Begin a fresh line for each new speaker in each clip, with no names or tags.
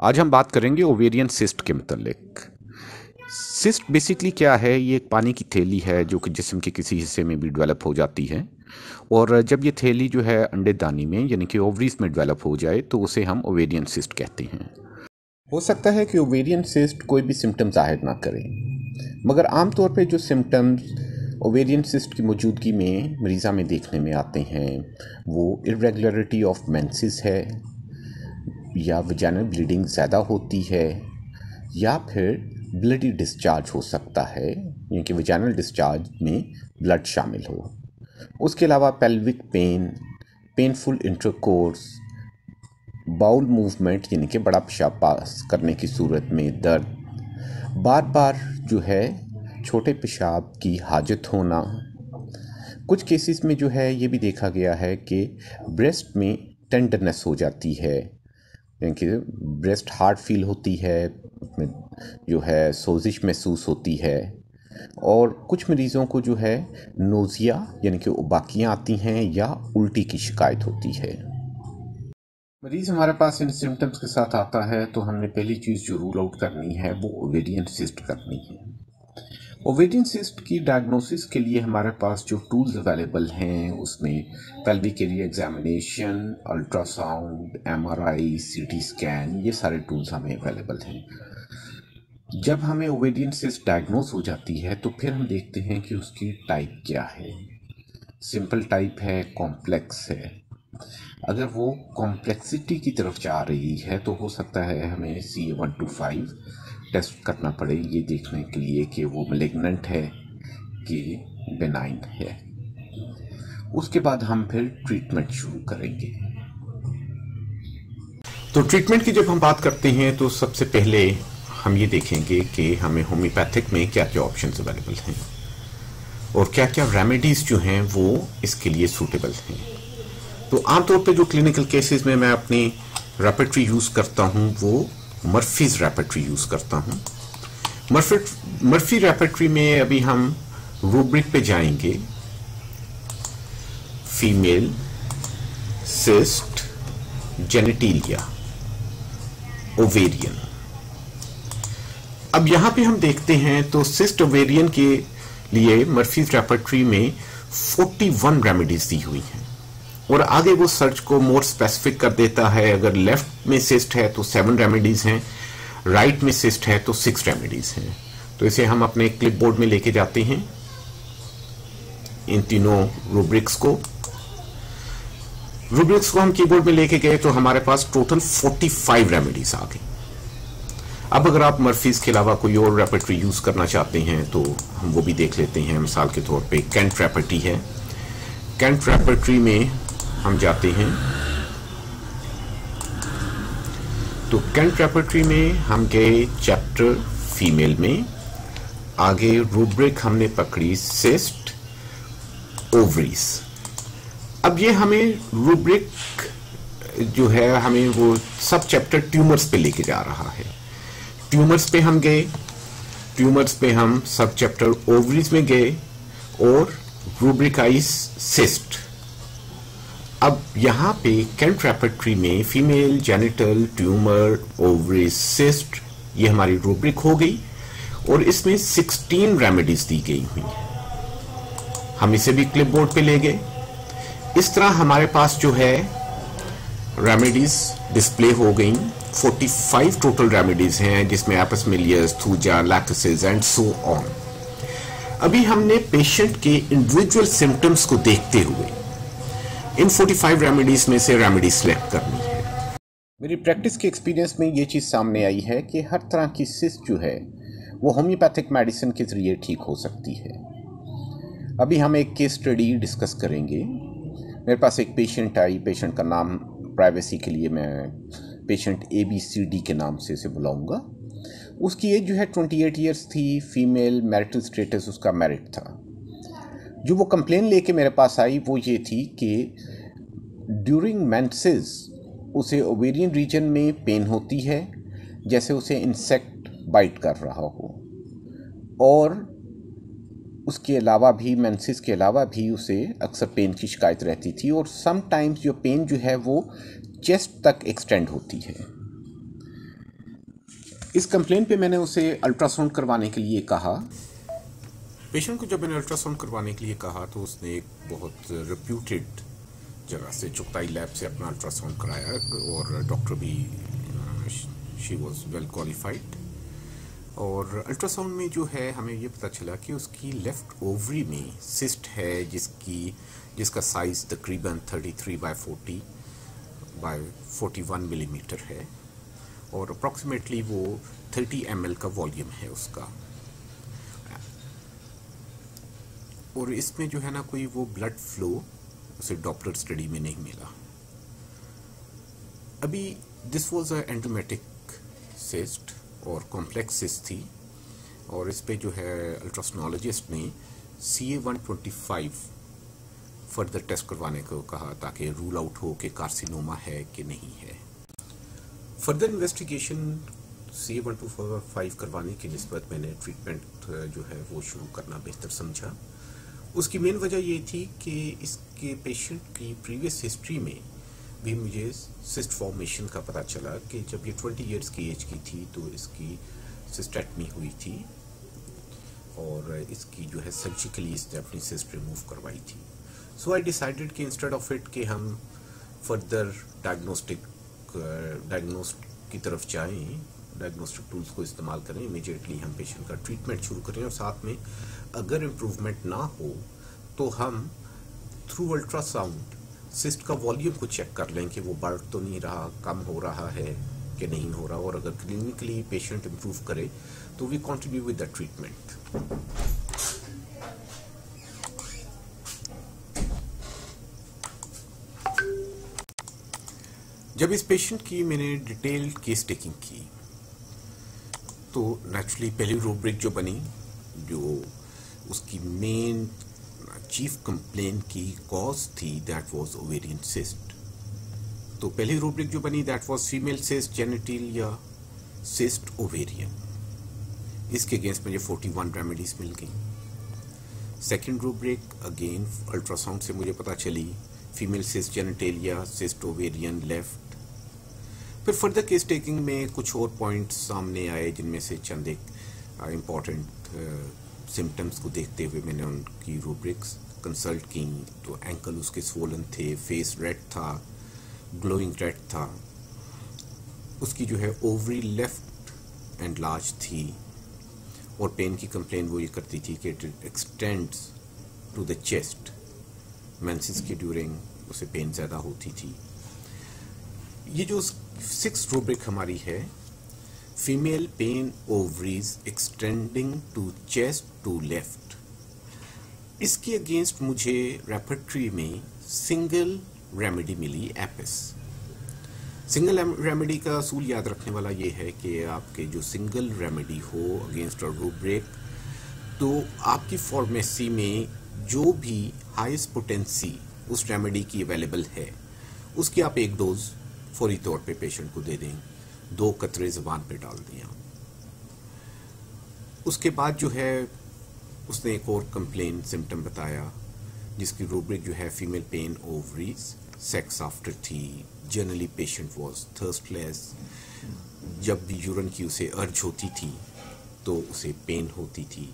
आज हम बात करेंगे ओवेरियन सिस्ट के मुतल्लिक। सिस्ट बेसिकली क्या है? ये एक पानी की थैली है जो कि जिस्म के किसी हिस्से में भी डेवलप हो जाती है। और जब ये थैली जो है अंडेदानी में यानी कि ओवरीज में डेवलप हो जाए तो उसे हम ओवेरियन सिस्ट कहते हैं। हो सकता है कि ओवेरियन सिस्ट कोई भी सिम्टम जाहिर ना करे, मगर आमतौर पे जो सिम्टम्स ओवेरियन सिस्ट की मौजूदगी में मरीज़ा में देखने में आते हैं वो इरेगुलरिटी ऑफ मेंसेस है, या वजाइनल ब्लीडिंग ज़्यादा होती है, या फिर ब्लडी डिस्चार्ज हो सकता है, यानी कि वजाइनल डिस्चार्ज में ब्लड शामिल हो। उसके अलावा pelvic pain, painful intercourse, bowel movement यानी कि बड़ा पेशाब पास करने की सूरत में दर्द, बार बार जो है छोटे पेशाब की हाजत होना। कुछ केसेस में जो है ये भी देखा गया है कि ब्रेस्ट में टेंडरनेस हो जाती है, यानी कि ब्रेस्ट हार्ड फील होती है, उसमें जो है सोजिश महसूस होती है। और कुछ मरीज़ों को जो है नोज़िया यानी कि उबाकियाँ आती हैं या उल्टी की शिकायत होती है। मरीज़ हमारे पास इन सिम्टम्स के साथ आता है तो हमने पहली चीज़ जो रूल आउट करनी है वो ओवेरियन सिस्ट करनी है। ओवेरियन सिस्ट की डायग्नोसिस के लिए हमारे पास जो टूल्स अवेलेबल हैं उसमें pelvic area examination, ultrasound, MRI, CT scan, ये सारे टूल्स हमें अवेलेबल हैं। जब हमें ओवेरियन सिस्ट डायग्नोस हो जाती है तो फिर हम देखते हैं कि उसकी टाइप क्या है। सिंपल टाइप है, कॉम्प्लेक्स है। अगर वो कॉम्प्लेक्सिटी की तरफ जा रही है तो हो सकता है हमें CA-125 टेस्ट करना पड़े ये देखने के लिए कि वो मैलिग्नेंट है कि बेनाइन है। उसके बाद हम फिर ट्रीटमेंट शुरू करेंगे। तो ट्रीटमेंट की जब हम बात करते हैं तो सबसे पहले हम ये देखेंगे कि हमें होम्योपैथिक में क्या क्या ऑप्शंस अवेलेबल हैं और क्या क्या रेमेडीज़ जो हैं वो इसके लिए सूटेबल हैं। तो आमतौर पे जो क्लिनिकल केसेस में मैं अपनी रेपर्टरी यूज़ करता हूँ वो मर्फीज़ रेपर्टरी यूज़ करता हूँ। मर्फी रेपर्टरी में अभी हम रूब्रिक पे जाएंगे। Female, cyst, genitalia, ovarian. अब यहाँ पे हम देखते हैं तो सिस्ट ओवेरियन के लिए मर्फीज़ रेपर्टरी में 41 रेमेडीज दी हुई हैं और आगे वो सर्च को मोर स्पेसिफिक कर देता है। अगर लेफ्ट में सिस्ट है तो 7 रेमेडीज हैं, राइट में सिस्ट है तो 6 रेमेडीज हैं। तो इसे हम अपने क्लिपबोर्ड में लेके जाते हैं, इन तीनों रूब्रिक्स को हम कीबोर्ड में लेके गए तो हमारे पास टोटल 45 रेमेडीज आ गई। अब अगर आप मर्फीज के अलावा कोई और रेपर्टरी यूज करना चाहते हैं तो हम वो भी देख लेते हैं। मिसाल के तौर पे कैंट रेपर्टरी है। कैंट रेपर्टरी में हम जाते हैं तो कैंट रेपर्टरी में हम गए चैप्टर फीमेल में, आगे रूब्रिक हमने पकड़ी सिस्ट, ओवरीज। अब ये हमें रूब्रिक जो है हमें वो सब चैप्टर ट्यूमर्स पे लेके जा रहा है। ट्यूमर्स पे हम गए, ट्यूमर्स पे हम सब चैप्टर ओवरीज में गए और रूब्रिकाइज सिस्ट। अब यहाँ पे कैंट रेपर्टरी में female, genital, tumour, ovaries, cyst ये हमारी रूब्रिक हो गई और इसमें 16 रेमेडीज दी गई हुई हैं। हम इसे भी क्लिपबोर्ड पे ले गए। इस तरह हमारे पास जो है रेमेडीज डिस्प्ले हो गई। 45 टोटल रेमेडीज हैं जिसमें एपिसमेलियस, थूजा, लैक्टोसिस एंड सो ऑन। अभी हमने पेशेंट के इंडिविजुअल सिम्टम्स को देखते हुए इन 45 रेमेडीज में से रेमेडी सिलेक्ट करनी है। मेरी प्रैक्टिस के एक्सपीरियंस में ये चीज़ सामने आई है कि हर तरह की सिस्ट जो है वो होम्योपैथिक मेडिसिन के ज़रिए ठीक हो सकती है। अभी हम एक केस स्टडी डिस्कस करेंगे। मेरे पास एक पेशेंट आई, पेशेंट का नाम प्राइवेसी के लिए मैं पेशेंट ABCD के नाम से इसे बुलाऊंगा। उसकी एज जो है 28 ईयर्स थी, फीमेल, मैरिटल स्टेटस उसका मैरिड था। जो वो कंप्लेन लेके मेरे पास आई वो ये थी कि ड्यूरिंग मेंसेस उसे ओवेरियन रीजन में पेन होती है जैसे उसे इंसेक्ट बाइट कर रहा हो, और उसके अलावा भी मेंसेस के अलावा भी उसे अक्सर पेन की शिकायत रहती थी और समटाइम्स जो पेन जो है वो चेस्ट तक एक्सटेंड होती है। इस कंप्लेंट पे मैंने उसे अल्ट्रासाउंड करवाने के लिए कहा। पेशेंट को जब मैंने अल्ट्रासाउंड करवाने के लिए कहा तो उसने एक बहुत रिप्यूटेड जगह से, चुगताई लैब से अपना अल्ट्रासाउंड कराया और डॉक्टर भी, शी वॉज वेल क्वालिफाइड। और अल्ट्रासाउंड में जो है हमें ये पता चला कि उसकी लेफ़्ट ओवरी में सिस्ट है जिसका साइज़ तकरीबन 33/40/41 मिलीमीटर है और अप्रॉक्सीमेटली वो 30 ml का वॉल्यूम है उसका। और इसमें जो है ना कोई वो ब्लड फ्लो उसे डॉपलर स्टडी में नहीं मिला। अभी दिस वाज अ एंडोमेट्रिक सिस्ट और कॉम्प्लेक्स सिस्ट थी और इस पे जो है अल्ट्रासोनोलॉजिस्ट ने CA-125 फर्दर टेस्ट करवाने को कहा ताकि रूल आउट हो कि कार्सिनोमा है कि नहीं है। फर्दर इन्वेस्टिगेशन CA-125 करवाने की निस्बत मैंने ट्रीटमेंट जो है वो शुरू करना बेहतर समझा। उसकी मेन वजह ये थी कि इसके पेशेंट की प्रीवियस हिस्ट्री में भी मुझे सिस्ट फॉर्मेशन का पता चला कि जब ये 20 इयर्स की एज की थी तो इसकी सिस्टेक्टमी हुई थी और इसकी जो है सर्जिकली इसने अपनी सिस्ट रिमूव करवाई थी। सो आई डिसाइडेड कि इंस्टेड ऑफ इट कि हम फर्दर डायग्नोस्ट की तरफ जाएं, डायग्नोस्टिक टूल्स को इस्तेमाल करें, इमीडिएटली हम पेशेंट का ट्रीटमेंट शुरू करें और साथ में अगर इम्प्रूवमेंट ना हो तो हम थ्रू अल्ट्रासाउंड सिस्ट का वॉल्यूम को चेक कर लें कि वो बढ़ तो नहीं रहा, कम हो रहा है कि नहीं हो रहा, और अगर क्लिनिकली पेशेंट इम्प्रूव करे तो we continue with the treatment. जब इस पेशेंट की मैंने डिटेल्ड केस टेकिंग की तो नेचुरली पहली रूब्रिक जो बनी, जो उसकी मेन चीफ कंप्लेन की कॉज थी, दैट वाज ओवेरियन सिस्ट। तो पहली रूब्रिक जो बनी that was female cyst genital cyst ovarian. इसके अगेंस्ट मुझे 41 रेमेडीज मिल गई। सेकंड रूब्रिक अगेन अल्ट्रासाउंड से मुझे पता चली female cyst genital cyst ovarian left. फिर फर्दर केस टेकिंग में कुछ और पॉइंट्स सामने आए जिनमें से चंद एक इम्पॉर्टेंट सिम्टम्स को देखते हुए मैंने उनकी रूब्रिक्स कंसल्ट की। तो एंकल उसके स्वोलन थे, फेस रेड था, ग्लोइंग रेड था, उसकी जो है ओवरी लेफ्ट एंड लार्ज थी और पेन की कंप्लेन वो ये करती थी कि it extends to the chest. Menses के ड्यूरिंग उसे पेन ज़्यादा होती थी। ये जो 6th रूब्रिक हमारी है, female pain ovaries extending to chest to left, इसके अगेंस्ट मुझे रेपर्टरी में सिंगल रेमेडी मिली, एपिस। सिंगल रेमेडी का असूल याद रखने वाला ये है कि आपके जो सिंगल रेमेडी हो अगेंस्ट अ रूब्रिक तो आपकी फार्मेसी में जो भी हाईएस्ट पोटेंसी उस रेमेडी की अवेलेबल है उसकी आप एक डोज फौरी तौर पे पेशेंट को दे दें, 2 कतरे ज़बान पे डाल दिया। उसके बाद जो है उसने एक और कंप्लेन सिम्टम बताया जिसकी रूब्रिक जो है female pain ovaries, sex after थी, जनरली पेशेंट वाज थर्स्टलेस, जब भी यूरिन की उसे अर्ज होती थी तो उसे पेन होती थी।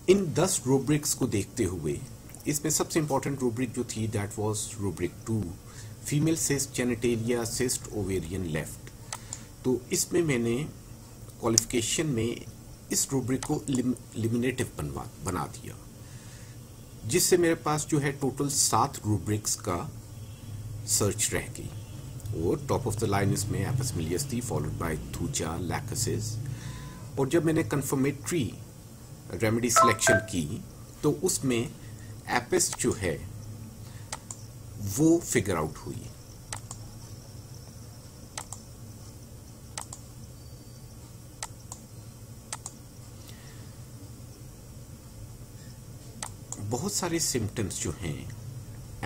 इन 10 रूब्रिक्स को देखते हुए इसमें सबसे इंपॉर्टेंट रूब्रिक जो थी that was rubric 2, female cyst genitalia cyst ovarian left. तो इसमें मैंने क्वालिफिकेशन में इस रूब्रिक को लिमिनेटिव बना दिया, जिससे मेरे पास जो है टोटल 7 रूब्रिक्स का सर्च रह गई और टॉप ऑफ द लाइन इसमें एपिस मिलियस थी फॉलोड बाय थूजा लैकसिस। और जब मैंने कंफर्मेटरी रेमेडी सिलेक्शन की तो उसमें एपिस जो है वो फिगर आउट हुई। बहुत सारे सिम्टम्स जो हैं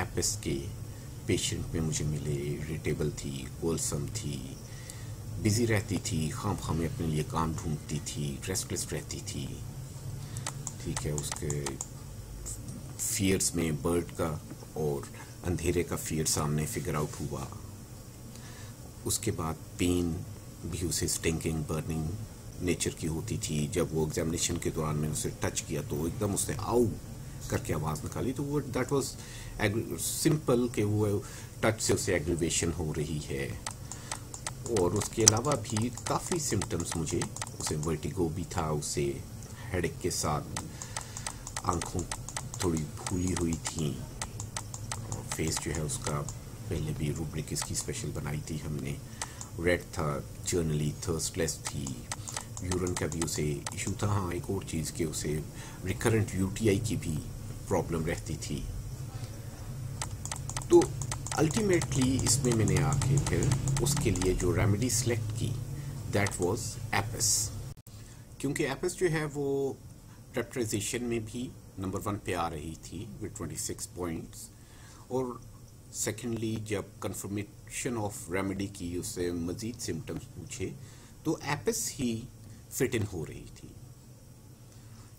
एपिस के पेशेंट में मुझे मिले। इरिटेबल थी, कोलसम थी, बिजी रहती थी, खाम में अपने लिए काम ढूंढती थी, रेस्टलेस रहती थी, ठीक है। उसके फियर्स में बर्ड का और अंधेरे का फियर सामने फिगर आउट हुआ। उसके बाद पेन भी उसे स्टिंकिंग बर्निंग नेचर की होती थी। जब वो एग्जामिनेशन के दौरान मैंने उसे टच किया तो एकदम उसने आउ करके आवाज़ निकाली, तो वो दैट वाज सिंपल कि वो टच से उसे एग्रीवेशन हो रही है। और उसके अलावा भी काफ़ी सिम्टम्स मुझे, उसे वर्टिगो भी था, उसे हेडेक के साथ आंखों थोड़ी फूली हुई थी, और फेस जो है उसका पहले भी रूब्रिक इसकी स्पेशल बनाई थी हमने, रेड था, जर्नली थर्स्टलेस थी, यूरिन का भी उसे इशू था। हाँ, एक और चीज़ कि उसे रिकरेंट यूटीआई की भी प्रॉब्लम रहती थी। तो अल्टीमेटली इसमें मैंने आके फिर उसके लिए जो रेमेडी सेलेक्ट की दैट वाज एपिस, क्योंकि एपिस जो है वो रेप्टराइजेशन में भी नंबर 1 पे आ रही थी विद 26 पॉइंट्स, और सेकेंडली जब कंफर्मेशन ऑफ रेमेडी की, उससे मज़ीद सिम्टम्स पूछे तो एपिस ही फिट इन हो रही थी।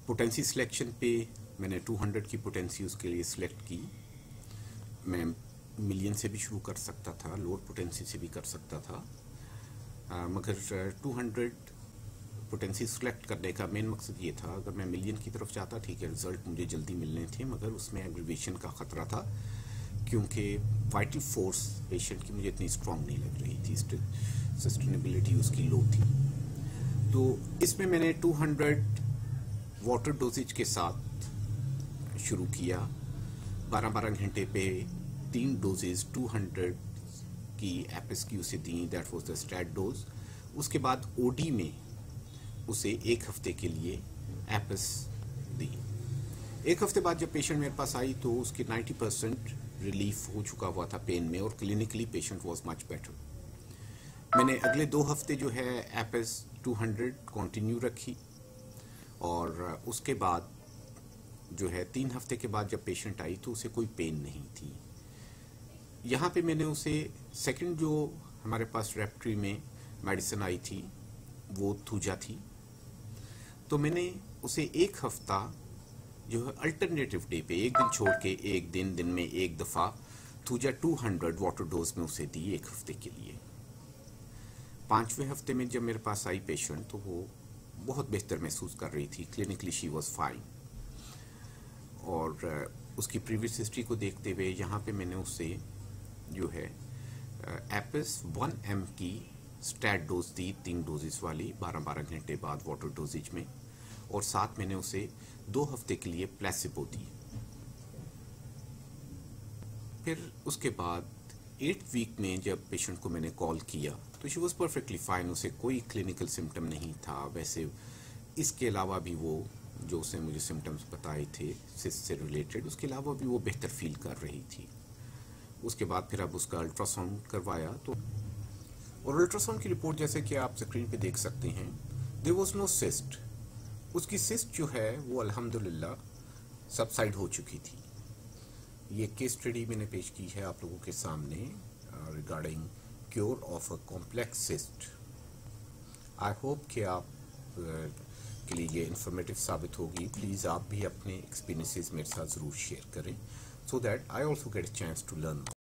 पोटेंसी सिलेक्शन पे मैंने 200 की पोटेंसी उसके लिए सिलेक्ट की। मैं मिलियन से भी शुरू कर सकता था, लोअर पोटेंसी से भी कर सकता था, मगर 200 पोटेंसी सेलेक्ट करने का मेन मकसद ये था, अगर मैं मिलियन की तरफ जाता ठीक है, रिजल्ट मुझे जल्दी मिलने थे, मगर उसमें एग्रीवेशन का ख़तरा था क्योंकि वाइटल फोर्स पेशेंट की मुझे इतनी स्ट्रॉन्ग नहीं लग रही थी, सस्टेनेबिलिटी उसकी लो थी। तो इसमें मैंने 200 वाटर डोजेज के साथ शुरू किया। 12-12 घंटे पे 3 डोजेज 200 की एपिस की उसे दी, that was the stat dose. उसके बाद ओडी में उसे 1 हफ्ते के लिए एपिस दी। 1 हफ्ते बाद जब पेशेंट मेरे पास आई तो उसकी 90% रिलीफ हो चुका हुआ था पेन में, और clinically patient was much better. मैंने अगले 2 हफ्ते जो है एपिस 200 कंटिन्यू रखी, और उसके बाद जो है 3 हफ्ते के बाद जब पेशेंट आई तो उसे कोई पेन नहीं थी। यहाँ पे मैंने उसे सेकंड जो हमारे पास रेपर्टरी में मेडिसिन आई थी वो थूजा थी, तो मैंने उसे 1 हफ्ता जो है अल्टरनेटिव डे पे, एक दिन छोड़ के एक दिन में एक दफ़ा थूजा 200 वाटर डोज में उसे दी 1 हफ्ते के लिए। 5वें हफ्ते में जब मेरे पास आई पेशेंट तो वो बहुत बेहतर महसूस कर रही थी, क्लिनिकली शी वाज फाइन। और उसकी प्रीवियस हिस्ट्री को देखते हुए यहाँ पे मैंने उससे जो है एपिस 1 mg की स्टैट डोज दी, 3 डोजेस वाली 12-12 घंटे बाद वाटर डोजेज में, और साथ मैंने उसे 2 हफ्ते के लिए प्लेसिबो दी। फिर उसके बाद 8 वीक में जब पेशेंट को मैंने कॉल किया तो शी वॉज परफेक्टली फाइन, उसे कोई क्लिनिकल सिम्टम नहीं था। वैसे इसके अलावा भी वो जो उसने मुझे सिम्टम्स बताए थे सिस्ट से रिलेटेड, उसके अलावा भी वो बेहतर फील कर रही थी। उसके बाद फिर अब उसका अल्ट्रासाउंड करवाया, तो और अल्ट्रासाउंड की रिपोर्ट जैसे कि आप स्क्रीन पे देख सकते हैं, देयर वाज नो सिस्ट। उसकी सिस्ट जो है वो अल्हम्दुलिल्लाह सबसाइड हो चुकी थी। ये केस स्टडी मैंने पेश की है आप लोगों के सामने regarding cure of a complex cyst. I hope कि आप के लिए ये इन्फॉर्मेटिव साबित होगी। प्लीज़ आप भी अपने एक्सपीरियंसेस मेरे साथ ज़रूर शेयर करें, so that I also get a chance to learn.